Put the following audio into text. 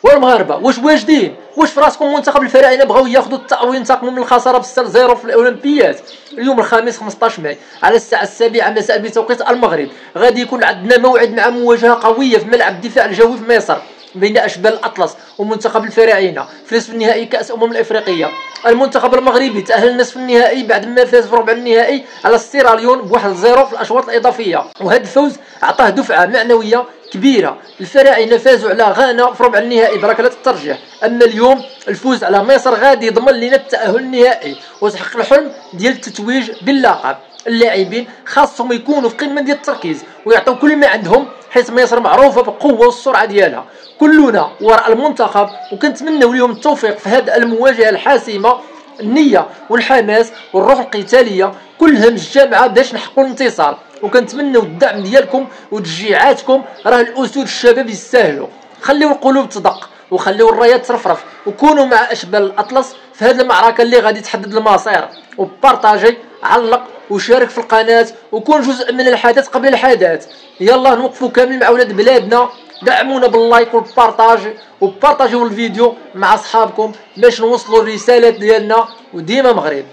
والمغاربه واش واجدين؟ واش في راسكم منتخب الفراعنه بغاو ياخذوا التأوي ينتقموا من الخساره ب6-0 في الاولمبيات؟ اليوم الخميس 15 ماي على الساعه 7 مساء بتوقيت المغرب غادي يكون عندنا موعد مع مواجهه قويه في ملعب الدفاع الجوي في مصر بين اشبال الاطلس ومنتخب الفراعنه في نصف النهائي كاس الافريقيه. المنتخب المغربي تاهل نصف النهائي بعد ما فاز في ربع النهائي على السيراليون ب1-0 في الاشواط الاضافيه، وهذا الفوز عطاه دفعه معنويه كبيره. الفراعنه فازوا على غانا في ربع النهائي بركلات الترجيح، اما اليوم الفوز على مصر غادي يضمن لنا التاهل النهائي وتحقيق الحلم ديال التتويج باللقب. اللاعبين خاصهم يكونوا في قمه ديال التركيز ويعطوا كل ما عندهم، حيث مصر معروفه بالقوه والسرعه ديالها. كلنا وراء المنتخب وكنتمنوا لهم التوفيق في هذه المواجهه الحاسمه. النيه والحماس والروح القتاليه كلها مجتمعه باش نحققوا الانتصار، وكنتمنوا الدعم ديالكم وتشجيعاتكم. راه الاسود الشباب يستاهلوا. خليوا القلوب تدق وخليوا الرايات ترفرف وكونوا مع اشبال الاطلس في هذه المعركه اللي غادي تحدد المصير. وبارطاجي، علق وشارك في القناه وكون جزء من الحدث قبل الحدث. يلا نوقفوا كامل مع ولاد بلادنا. دعمونا باللايك والبارطاج وبارطاجيو الفيديو مع اصحابكم باش نوصلوا الرسالات ديالنا. وديما مغرب.